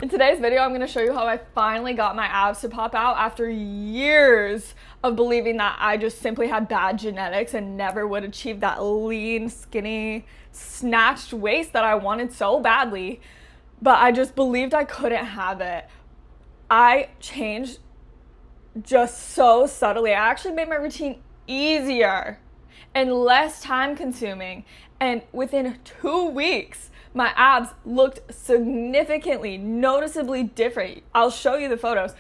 In today's video, I'm going to show you how I finally got my abs to pop out after years of believing that I just simply had bad genetics and never would achieve that lean, skinny, snatched waist that I wanted so badly, but I just believed I couldn't have it. I changed just so subtly. I actually made my routine easier and less time consuming, and within 2 weeks, my abs looked significantly, noticeably different. I'll show you the photos.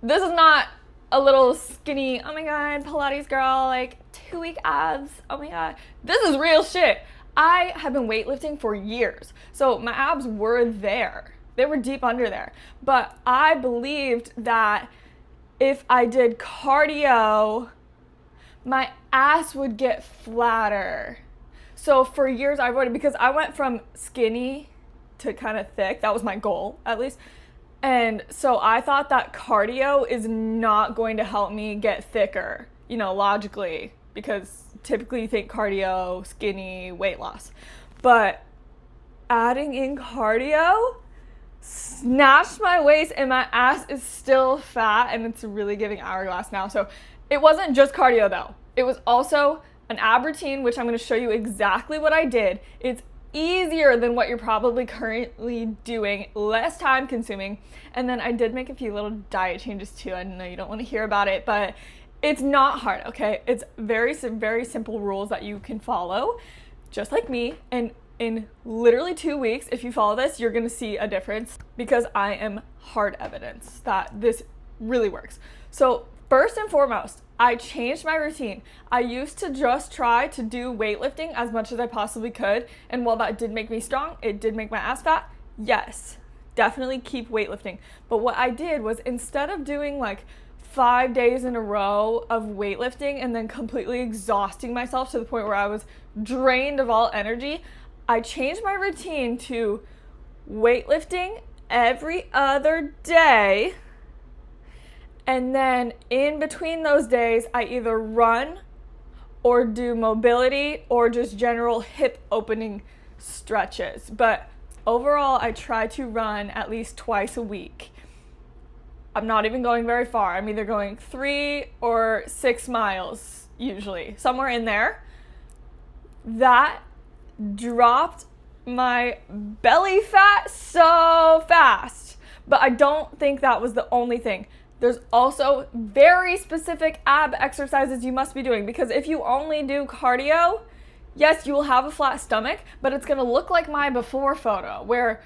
This is not a little skinny, oh my god, Pilates girl, like 2-week abs, oh my god. This is real shit. I have been weightlifting for years, so my abs were there. They were deep under there. But I believed that if I did cardio, my ass would get flatter. So for years I avoided, because I went from skinny to kind of thick. That was my goal, at least. And so I thought that cardio is not going to help me get thicker, logically, because typically you think cardio, skinny, weight loss. But adding in cardio snatched my waist, and my ass is still fat, and it's really giving hourglass now. So it wasn't just cardio though. It was also an ab routine, which I'm going to show you exactly what I did. It's easier than what you're probably currently doing, less time consuming. And then I did make a few little diet changes too. I know you don't want to hear about it, but it's not hard, okay? It's very, very simple rules that you can follow, just like me. And in literally 2 weeks, if you follow this, you're going to see a difference, because I am hard evidence that this really works. So first and foremost, I changed my routine. I used to just try to do weightlifting as much as I possibly could, and while that did make me strong, it did make my ass fat. Yes, definitely keep weightlifting. But what I did was, instead of doing like 5 days in a row of weightlifting and then completely exhausting myself to the point where I was drained of all energy, I changed my routine to weightlifting every other day. And then in between those days, I either run or do mobility or just general hip opening stretches. But overall, I try to run at least twice a week. I'm not even going very far. I'm either going 3 or 6 miles, usually, somewhere in there. That dropped my belly fat so fast. But I don't think that was the only thing. There's also very specific ab exercises you must be doing, because if you only do cardio, yes, you will have a flat stomach, but it's going to look like my before photo where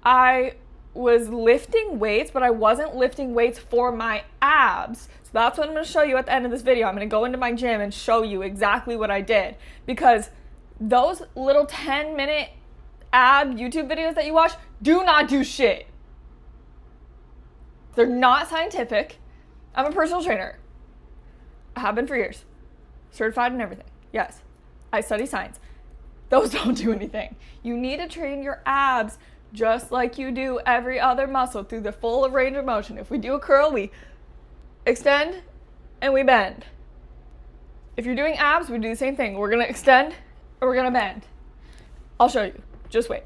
I was lifting weights, but I wasn't lifting weights for my abs. So that's what I'm going to show you at the end of this video. I'm going to go into my gym and show you exactly what I did, because those little 10-minute ab YouTube videos that you watch do not do shit. They're not scientific. I'm a personal trainer. I have been for years. Certified and everything. Yes, I study science. Those don't do anything. You need to train your abs just like you do every other muscle through the full range of motion. If we do a curl, we extend and we bend. If you're doing abs, we do the same thing. We're going to extend or we're going to bend. I'll show you. Just wait.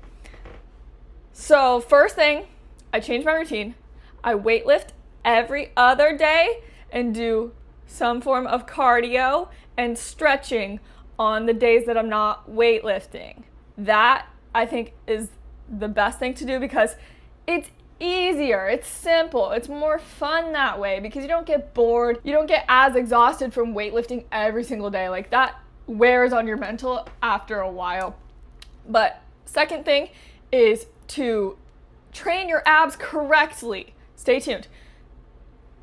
So first thing, I changed my routine. I weightlift every other day and do some form of cardio and stretching on the days that I'm not weightlifting. That, I think, is the best thing to do, because it's easier, it's simple, it's more fun that way, because you don't get bored, you don't get as exhausted from weightlifting every single day. Like, that wears on your mental after a while. But second thing is to train your abs correctly. Stay tuned.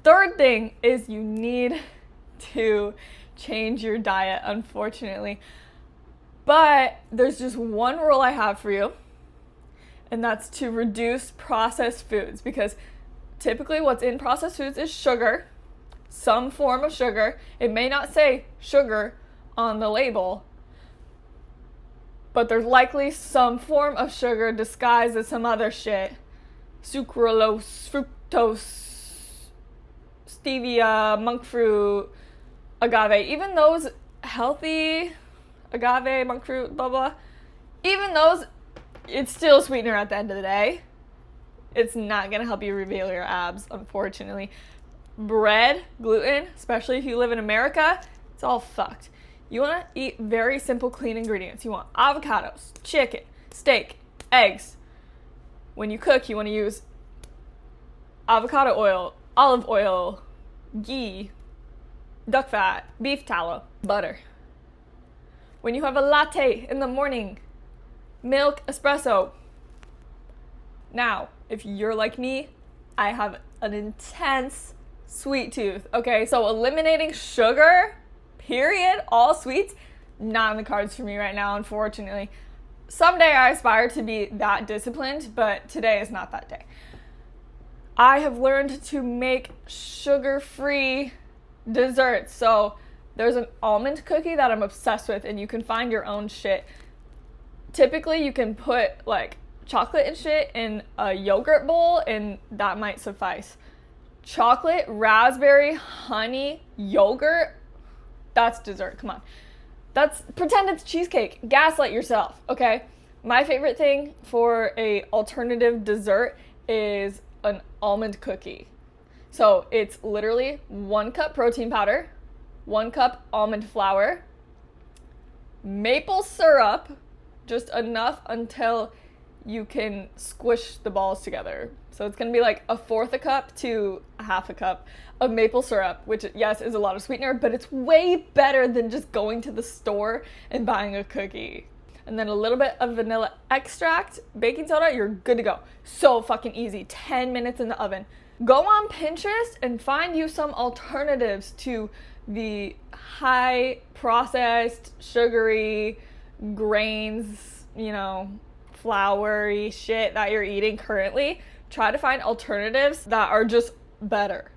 Third thing is you need to change your diet, unfortunately. But there's just one rule I have for you, and that's to reduce processed foods, because typically what's in processed foods is sugar, some form of sugar. It may not say sugar on the label, but there's likely some form of sugar disguised as some other shit. Sucralose, fructose, stevia, monk fruit, agave. Even those healthy agave, monk fruit, blah, blah, even those, it's still a sweetener at the end of the day. It's not gonna help you reveal your abs, unfortunately. Bread, gluten, especially if you live in America, it's all fucked. You wanna eat very simple, clean ingredients. You want avocados, chicken, steak, eggs. When you cook, you wanna use avocado oil, olive oil, ghee, duck fat, beef tallow, butter. When you have a latte in the morning, milk, espresso. Now, if you're like me, I have an intense sweet tooth. Okay, so eliminating sugar, period, all sweets, not in the cards for me right now, unfortunately. Someday I aspire to be that disciplined, but today is not that day. I have learned to make sugar-free desserts. So there's an almond cookie that I'm obsessed with, and you can find your own shit. Typically, you can put like chocolate and shit in a yogurt bowl, and that might suffice. Chocolate, raspberry, honey, yogurt, that's dessert. Come on. Pretend it's cheesecake. Gaslight yourself, okay? My favorite thing for a alternative dessert is an almond cookie. So it's literally 1 cup protein powder, 1 cup almond flour, maple syrup, just enough until you can squish the balls together. So it's gonna be like 1/4 a cup to 1/2 a cup of maple syrup, which yes is a lot of sweetener, but it's way better than just going to the store and buying a cookie. And then a little bit of vanilla extract, baking soda, you're good to go. So fucking easy, 10 minutes in the oven. Go on Pinterest and find you some alternatives to the high processed, sugary, grains, floury shit that you're eating currently. Try to find alternatives that are just better,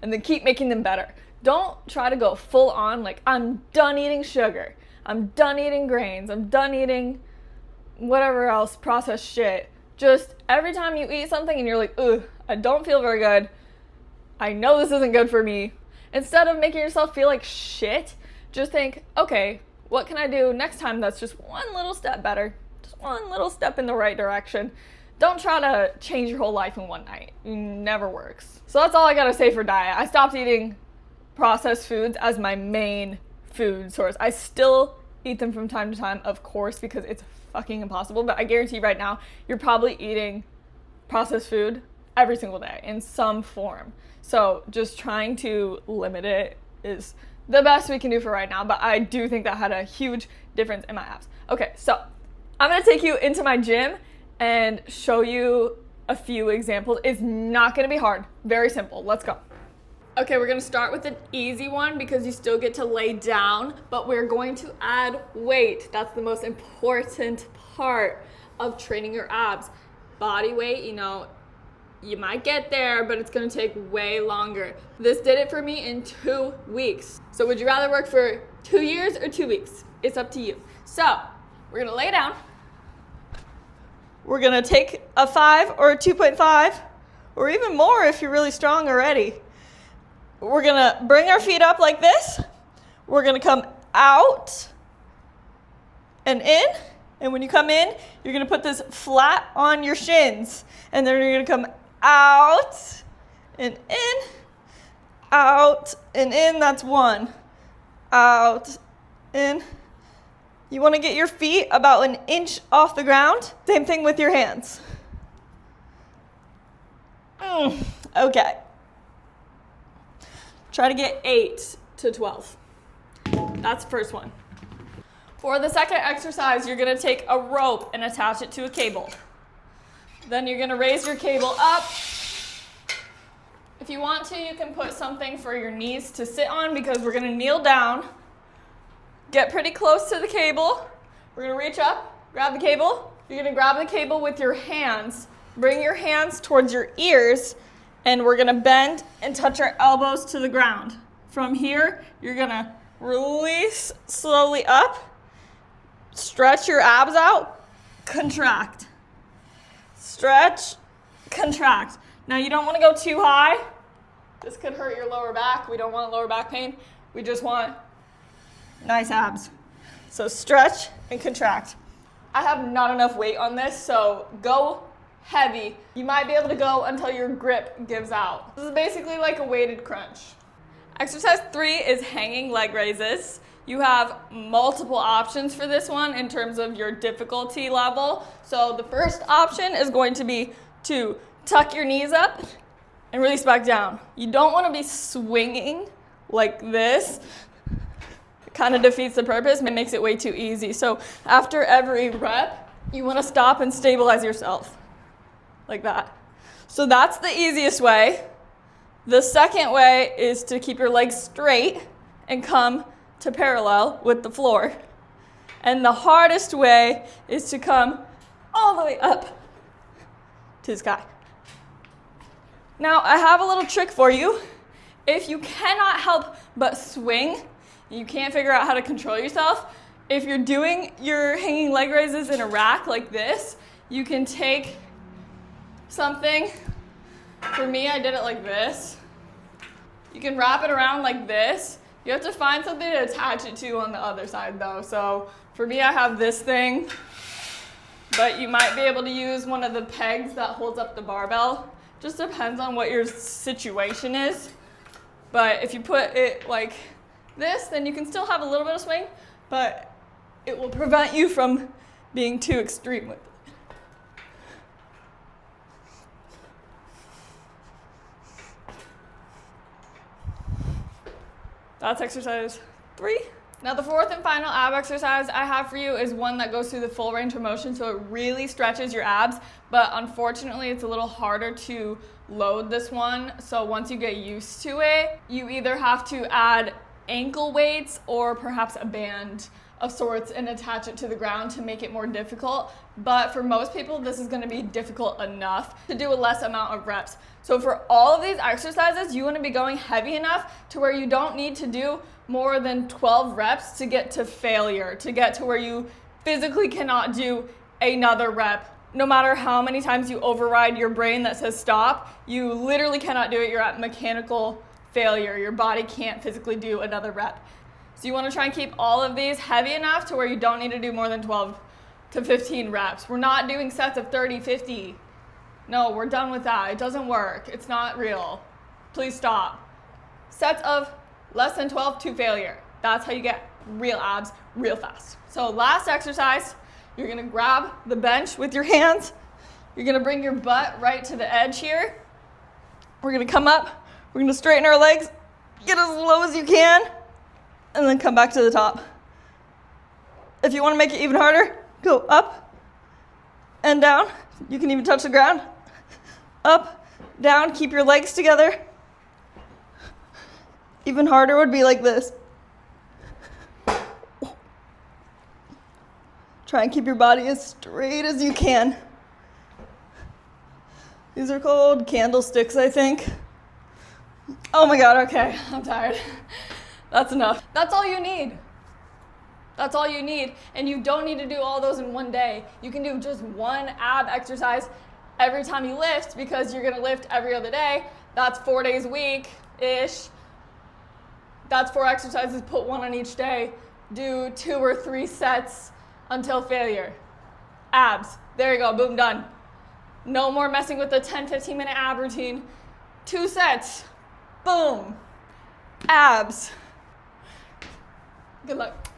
and then keep making them better. Don't try to go full on like, I'm done eating sugar, I'm done eating grains, I'm done eating whatever else processed shit. Just every time you eat something and you're like, ugh, I don't feel very good, I know this isn't good for me, instead of making yourself feel like shit, just think, okay, what can I do next time that's just one little step better? Just one little step in the right direction. Don't try to change your whole life in one night. It never works. So that's all I gotta say for diet. I stopped eating processed foods as my main food source. I still eat them from time to time, of course, because it's fucking impossible, but I guarantee right now you're probably eating processed food every single day in some form. So just trying to limit it is the best we can do for right now, but I do think that had a huge difference in my abs. Okay, so I'm gonna take you into my gym and show you a few examples. It's not gonna be hard, very simple. Let's go. Okay, we're gonna start with an easy one because you still get to lay down, but we're going to add weight. That's the most important part of training your abs. Body weight, you might get there, but it's gonna take way longer. This did it for me in 2 weeks. So would you rather work for 2 years or 2 weeks? It's up to you. So we're gonna lay down. We're gonna take a 5 or a 2.5, or even more if you're really strong already. We're gonna bring our feet up like this. We're gonna come out and in. And when you come in, you're gonna put this flat on your shins. And then you're gonna come out and in, out and in. That's 1. Out, in. You wanna get your feet about 1 inch off the ground. Same thing with your hands. Okay. Try to get 8 to 12. That's the first one. For the second exercise, you're gonna take a rope and attach it to a cable. Then you're gonna raise your cable up. If you want to, you can put something for your knees to sit on because we're gonna kneel down, get pretty close to the cable. We're gonna reach up, grab the cable. You're gonna grab the cable with your hands. Bring your hands towards your ears, and we're gonna bend and touch our elbows to the ground. From here, you're gonna release slowly up, stretch your abs out, contract. Stretch, contract. Now you don't wanna go too high. This could hurt your lower back. We don't want lower back pain. We just want nice abs. So stretch and contract. I have not enough weight on this, so go heavy. You might be able to go until your grip gives out. This is basically like a weighted crunch. Exercise 3 is hanging leg raises. You have multiple options for this one in terms of your difficulty level. So the first option is going to be to tuck your knees up and release back down. You don't want to be swinging like this. It kind of defeats the purpose. It makes it way too easy. So after every rep, you want to stop and stabilize yourself like that. So that's the easiest way. The second way is to keep your legs straight and come to parallel with the floor. And the hardest way is to come all the way up to the sky. Now, I have a little trick for you. If you cannot help but swing, you can't figure out how to control yourself, if you're doing your hanging leg raises in a rack like this, you can take something. For me, I did it like this. You can wrap it around like this. You have to find something to attach it to on the other side though. So for me, I have this thing, but you might be able to use one of the pegs that holds up the barbell. Just depends on what your situation is. But if you put it like this, then you can still have a little bit of swing, but it will prevent you from being too extreme with it. That's exercise 3. Now the fourth and final ab exercise I have for you is one that goes through the full range of motion, so it really stretches your abs, but unfortunately it's a little harder to load this one. So once you get used to it, you either have to add ankle weights or perhaps a band of sorts and attach it to the ground to make it more difficult. But for most people, this is going to be difficult enough to do a less amount of reps. So for all of these exercises, you want to be going heavy enough to where you don't need to do more than 12 reps to get to failure, to get to where you physically cannot do another rep. No matter how many times you override your brain that says stop, you literally cannot do it. You're at mechanical failure. Your body can't physically do another rep. So you want to try and keep all of these heavy enough to where you don't need to do more than 12 to 15 reps. We're not doing sets of 30, 50. No, we're done with that. It doesn't work. It's not real. Please stop. Sets of less than 12 to failure. That's how you get real abs real fast. So last exercise, you're going to grab the bench with your hands. You're going to bring your butt right to the edge here. We're going to come up. We're going to straighten our legs. Get as low as you can. And then come back to the top. If you want to make it even harder, go up and down. You can even touch the ground. Up, down, keep your legs together. Even harder would be like this. Try and keep your body as straight as you can. These are called candlesticks, I think. Oh my God, okay, I'm tired. That's enough. That's all you need. That's all you need. And you don't need to do all those in one day. You can do just one ab exercise every time you lift because you're gonna lift every other day. That's 4 days a week-ish. That's 4 exercises, put one on each day. Do 2 or 3 sets until failure. Abs, there you go, boom, done. No more messing with the 10, 15 minute ab routine. 2 sets, boom, abs. Good luck.